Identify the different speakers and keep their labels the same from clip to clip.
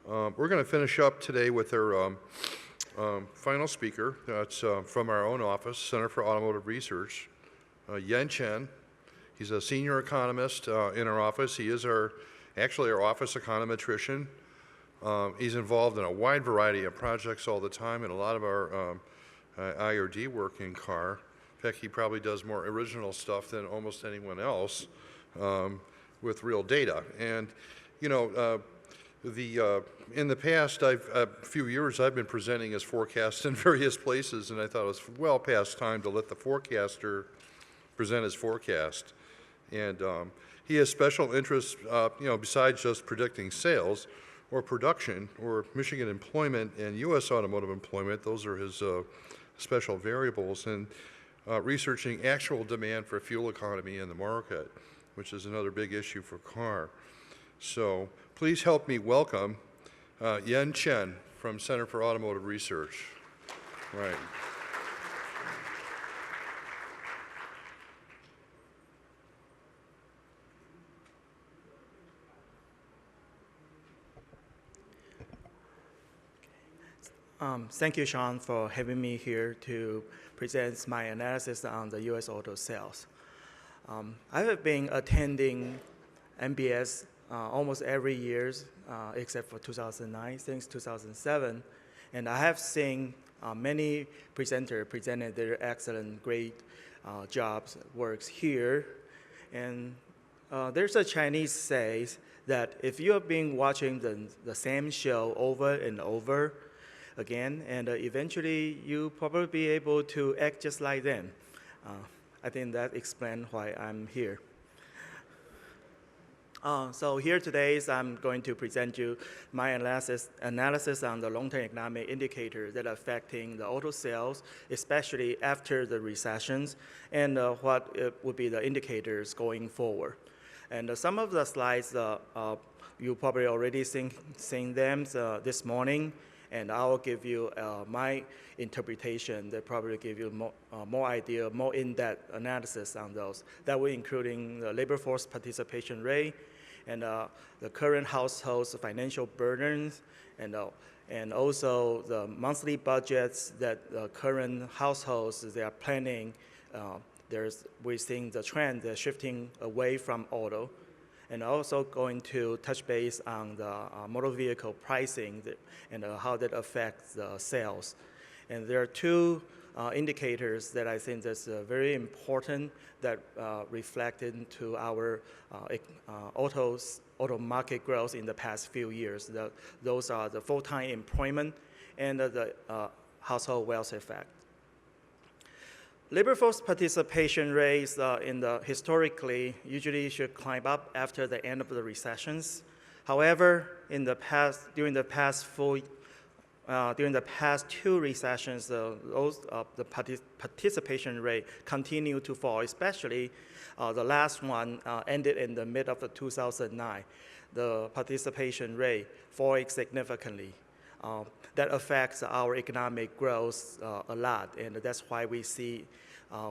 Speaker 1: We're going to finish up today with our final speaker. That's from our own office, Center for Automotive Research, Chen. He's a senior economist in our office. He is actually our office econometrician. He's involved in a wide variety of projects all the time and a lot of our IRD work in car. In fact, he probably does more original stuff than almost anyone else with real data. And, you know, in the past few years, I've been presenting his forecasts in various places, and I thought it was well past time to let the forecaster present his forecast. And he has special interests, you know, besides just predicting sales or production or Michigan employment and U.S. automotive employment. Those are his special variables, and researching actual demand for fuel economy in the market, which is another big issue for car. So please help me welcome Chen from Center for Automotive Research. Right.
Speaker 2: Thank you, Sean, for having me here to present my analysis on the U.S. auto sales. I have been attending MBS almost every year, except for 2009, since 2007. And I have seen many presenters presented their excellent, great jobs, works here. And there's a Chinese says that if you have been watching the same show over and over again, and eventually you probably be able to act just like them. I think that explains why I'm here. So here today I'm going to present you my analysis on the long-term economic indicators that are affecting the auto sales, especially after the recessions, and what would be the indicators going forward. And some of the slides, you probably already seen them this morning, and I'll give you my interpretation that probably give you more idea, more in-depth analysis on those. That will including the labor force participation rate and the current households' financial burdens, and also the monthly budgets that the current households they are planning. We're seeing the trend shifting away from auto. And also going to touch base on the motor vehicle pricing and how that affects the sales. And there are two indicators that I think that's very important that reflected into our auto market growth in the past few years. Those are the full-time employment and the household wealth effect. Labor force participation rates historically usually should climb up after the end of the recessions. However, during the past two recessions, the participation rate continued to fall, especially the last one ended in the mid of 2009. The participation rate falling significantly. That affects our economic growth a lot, and that's why we see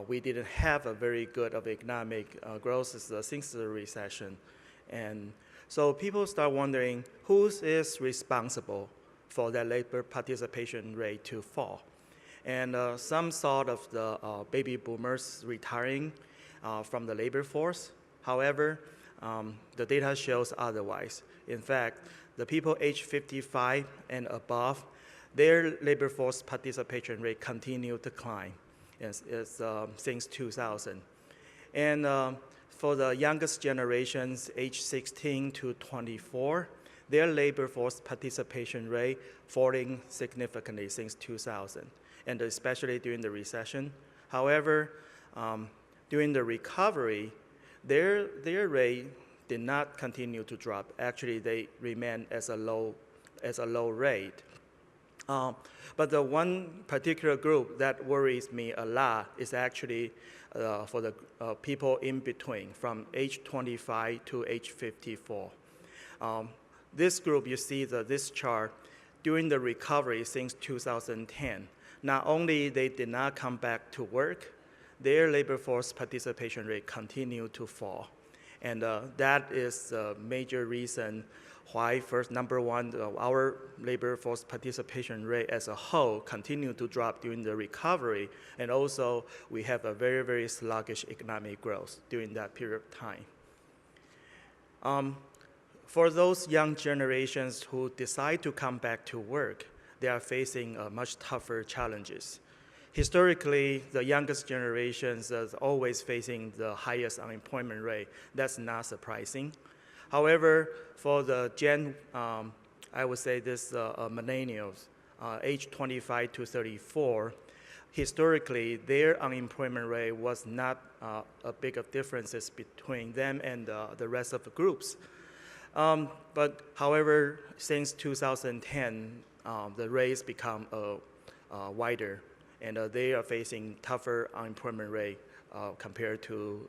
Speaker 2: we didn't have a very good of economic growth since the recession. And so people start wondering who is responsible for that labor participation rate to fall. And some sort of the baby boomers retiring from the labor force. However, the data shows otherwise. In fact, the people age 55 and above, their labor force participation rate continued to climb since 2000. And for the youngest generations, age 16 to 24, their labor force participation rate falling significantly since 2000, and especially during the recession. However, during the recovery, their rate did not continue to drop. Actually, they remain as a low rate. But the one particular group that worries me a lot is actually for the people in between, from age 25 to age 54. This group, you see this chart, during the recovery since 2010, not only they did not come back to work, their labor force participation rate continued to fall. And that is a major reason why first, number one, our labor force participation rate as a whole continued to drop during the recovery, and also we have a very, very sluggish economic growth during that period of time. For those young generations who decide to come back to work, they are facing much tougher challenges. Historically, the youngest generations are always facing the highest unemployment rate. That's not surprising. However, for the I would say this millennials, age 25 to 34, historically, their unemployment rate was not a big of differences between them and the rest of the groups. But however, since 2010, the rates become wider, and they are facing tougher unemployment rate compared to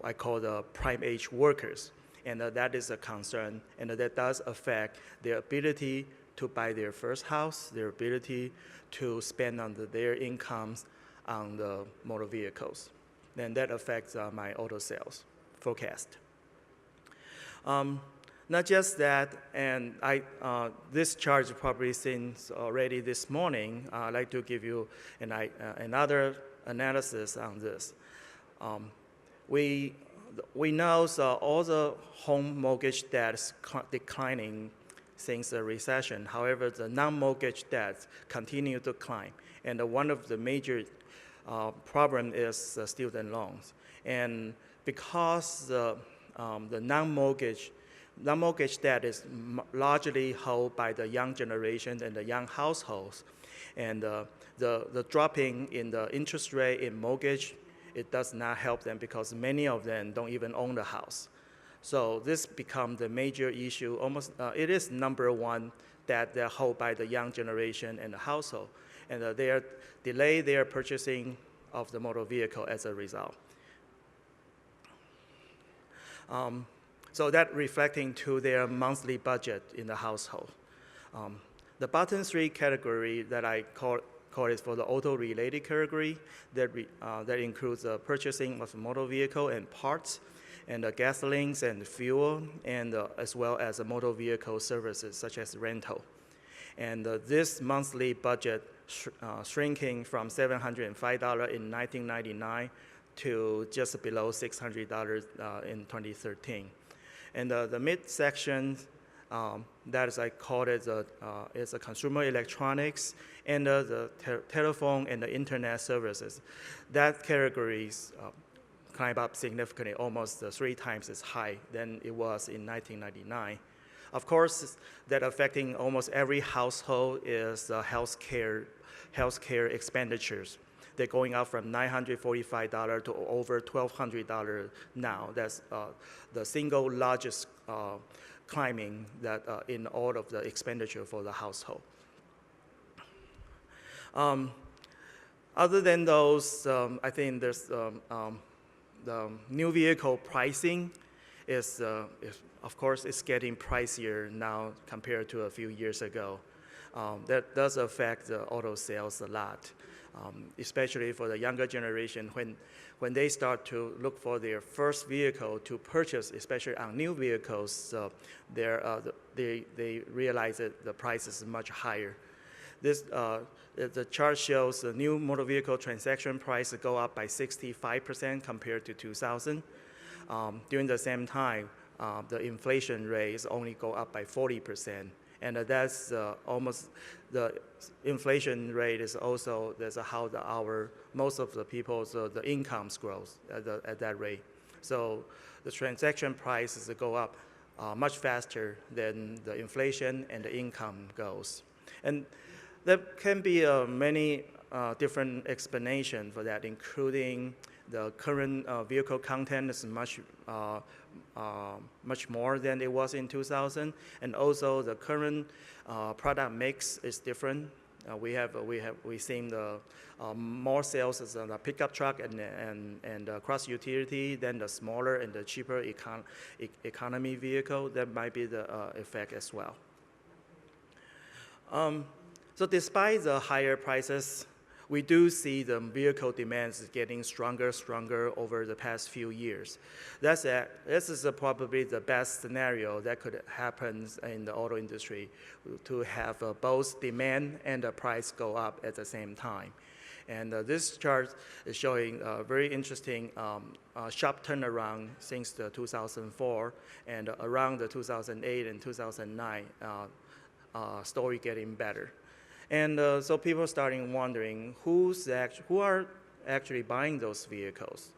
Speaker 2: I call the prime age workers. And that is a concern, and that does affect their ability to buy their first house, their ability to spend on their incomes on the motor vehicles. Then that affects my auto sales forecast. Not just that, and this chart is probably seen already this morning. I'd like to give you another analysis on this. We know all the home mortgage debts declining since the recession. However, the non-mortgage debts continue to climb. And one of the major problem is student loans. And because the non-mortgage debt is largely held by the young generation and the young households, and the dropping in the interest rate in mortgage, it does not help them because many of them don't even own the house. So this becomes the major issue. Almost, it is number one that they're held by the young generation and the household, and they delay their purchasing of the motor vehicle as a result. So that reflecting to their monthly budget in the household. The bottom three category that I call it for the auto-related category, that includes the purchasing of motor vehicle and parts, and the gasolines and fuel, and as well as the motor vehicle services such as rental. And this monthly budget shrinking from $705 in 1999 to just below $600 in 2013. And the midsection, that is, I call it, is a consumer electronics and the telephone and the internet services. That categories climb up significantly, almost 3 times as high than it was in 1999. Of course, that affecting almost every household is healthcare expenditures. They're going up from $945 to over $1,200 now. That's the single largest climbing that in all of the expenditure for the household. Other than those, I think there's the new vehicle pricing is of course, it's getting pricier now compared to a few years ago. That does affect the auto sales a lot. Especially for the younger generation, when they start to look for their first vehicle to purchase, especially on new vehicles, they realize that the price is much higher. The chart shows the new motor vehicle transaction price go up by 65% compared to 2000. During the same time, the inflation rates only go up by 40%. And that's almost the inflation rate is also how most of the people's the incomes grows at that rate. So the transaction prices go up much faster than the inflation and the income goes. And there can be many different explanations for that, including the current vehicle content is much more than it was in 2000, and also the current product mix is different. We've seen the more sales as a pickup truck and cross utility than the smaller and the cheaper economy vehicle. That might be the effect as well. So despite the higher prices, we do see the vehicle demands getting stronger over the past few years. This is probably the best scenario that could happen in the auto industry, to have both demand and the price go up at the same time. And this chart is showing a very interesting sharp turnaround since the 2004 and around the 2008 and 2009 story getting better. And so people starting wondering who are actually buying those vehicles.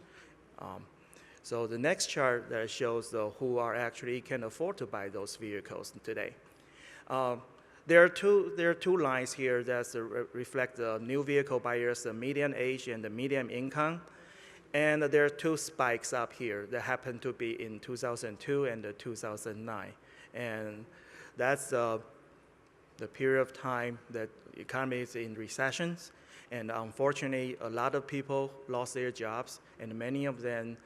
Speaker 2: So the next chart that shows who are actually can afford to buy those vehicles today. There are two lines here that reflect the new vehicle buyers, the median age and the median income. And there are two spikes up here that happen to be in 2002 and 2009. And that's the period of time that the economy is in recessions. And unfortunately, a lot of people lost their jobs, and many of them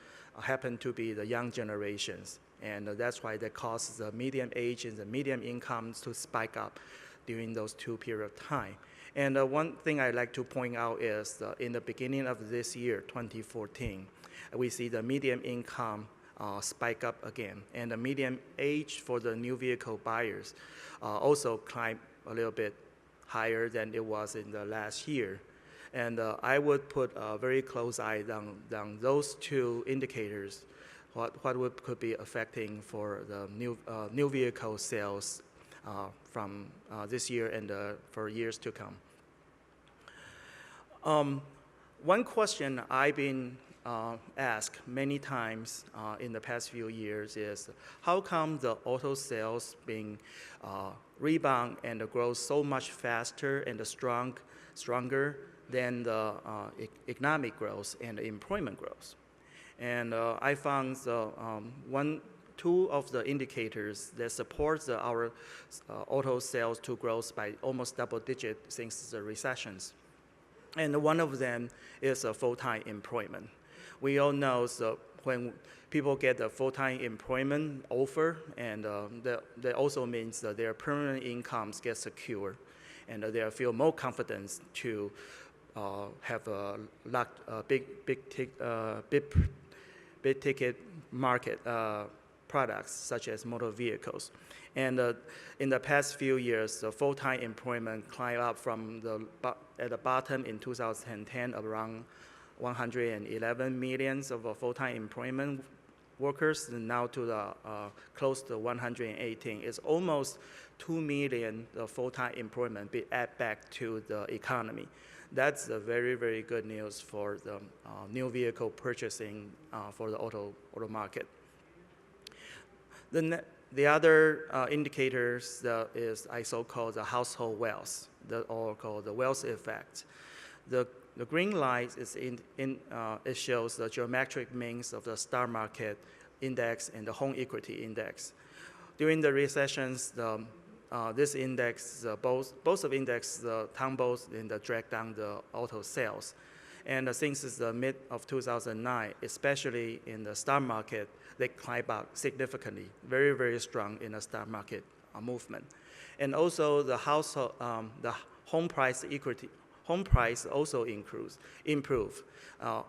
Speaker 2: happen to be the young generations. And that's why that causes the median age and the median incomes to spike up during those two periods of time. And one thing I'd like to point out is in the beginning of this year, 2014, we see the median income spike up again. And the median age for the new vehicle buyers also climbed a little bit higher than it was in the last year. And I would put a very close eye on those two indicators, what could be affecting for the new vehicle sales from this year and for years to come. One question I've been asked many times in the past few years is, how come the auto sales being rebound and grow so much faster and stronger than the economic growth and employment growth? And I found two of the indicators that supports our auto sales to grow by almost double digit since the recessions. And one of them is full-time employment. We all know when people get a full-time employment offer, and that also means that their permanent incomes get secure, and they feel more confidence to have a big ticket market products such as motor vehicles. And in the past few years, the full-time employment climbed up from at the bottom in 2010 around 111 million of full-time employment workers, and now to the close to 118. It's almost 2 million full-time employment be added back to the economy. That's a very, very good news for the new vehicle purchasing for the auto market. The other indicators is I so-called the household wealth, or called the wealth effect. The green line is it shows the geometric means of the stock market index and the home equity index. During the recessions, this index, both of index tumbles and drag down the auto sales. And since the mid of 2009, especially in the stock market, they climb up significantly, very, very strong in the stock market movement. And also the home price also improve.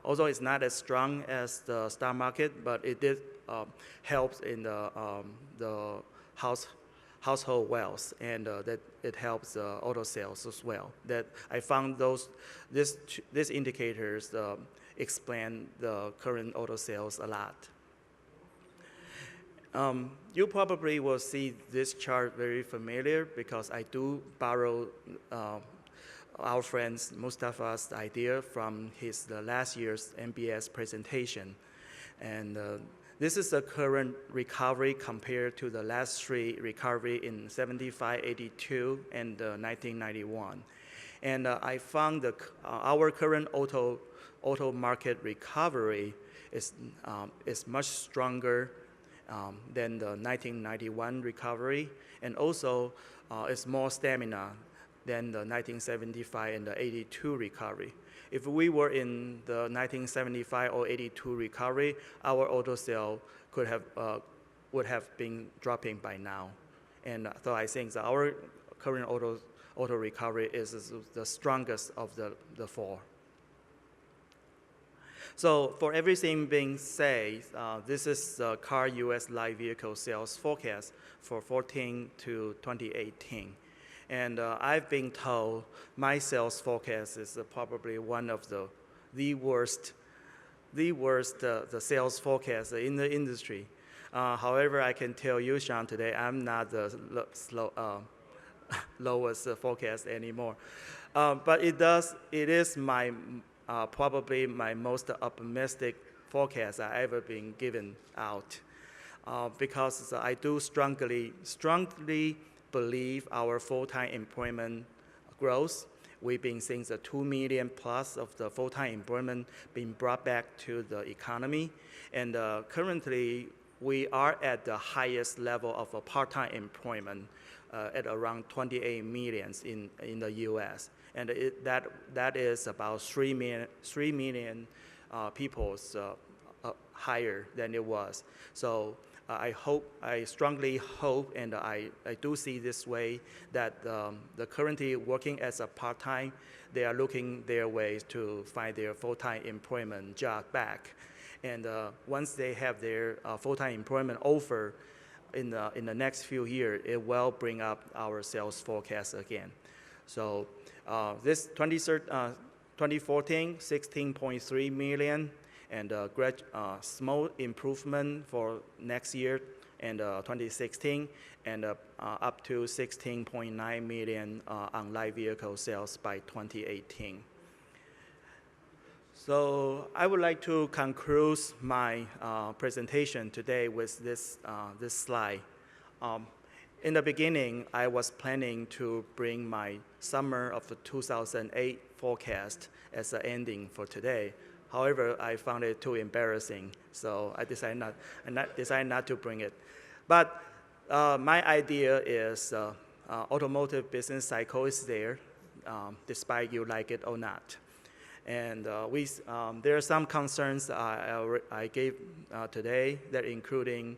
Speaker 2: Although it's not as strong as the stock market, but it did help in the household wealth, and that it helps auto sales as well. That I found these indicators explain the current auto sales a lot. You probably will see this chart very familiar because I do borrow our friend Mustafa's idea from the last year's MBS presentation. And this is the current recovery compared to the last three recovery in 75, 82, and 1991. And I found our current auto market recovery is much stronger than the 1991 recovery, and also it's more stamina than the 1975 and the 82 recovery. If we were in the 1975 or 82 recovery, our auto sale would have been dropping by now. And so I think that our current auto recovery is the strongest of the four. So for everything being said, this is the car U.S. light vehicle sales forecast for 2014 to 2018. And I've been told my sales forecast is probably one of the worst the sales forecast in the industry. However, I can tell you, Sean, today I'm not the lowest forecast anymore. But it is my probably my most optimistic forecast I've ever been given out, because I do strongly believe our full-time employment growth. We've been seeing the 2 million plus of the full-time employment being brought back to the economy, and currently we are at the highest level of a part-time employment at around 28 million in the U.S. And that is about 3 million people higher than it was. So I strongly hope, and I do see this way, that the currently working as a part-time, they are looking their ways to find their full-time employment job back. And once they have their full-time employment offer in the next few years, it will bring up our sales forecast again. So this 2014, 16.3 million, and small improvement for next year, and 2016, and up to 16.9 million on light vehicle sales by 2018. So I would like to conclude my presentation today with this slide. In the beginning, I was planning to bring my summer of the 2008 forecast as an ending for today. However, I found it too embarrassing, so I decided not to bring it. But my idea is automotive business cycle is there, despite you like it or not. And there are some concerns I gave today, that including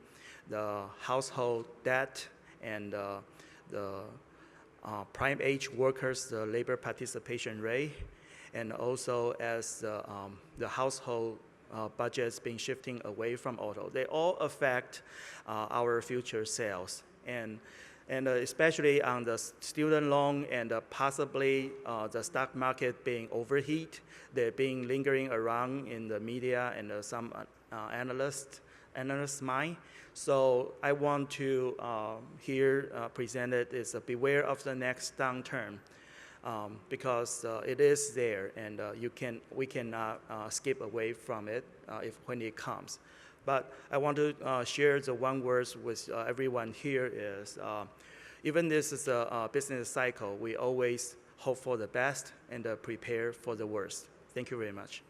Speaker 2: the household debt and the prime age workers, the labor participation rate, and also as the household budgets being shifting away from auto. They all affect our future sales. And especially on the student loan, and possibly the stock market being overheat, they're being lingering around in the media and some analysts' mind. So I want to here present it is beware of the next downturn, because it is there, and we cannot skip away from it when it comes. But I want to share the one word with everyone here is, even this is a business cycle, we always hope for the best and prepare for the worst. Thank you very much.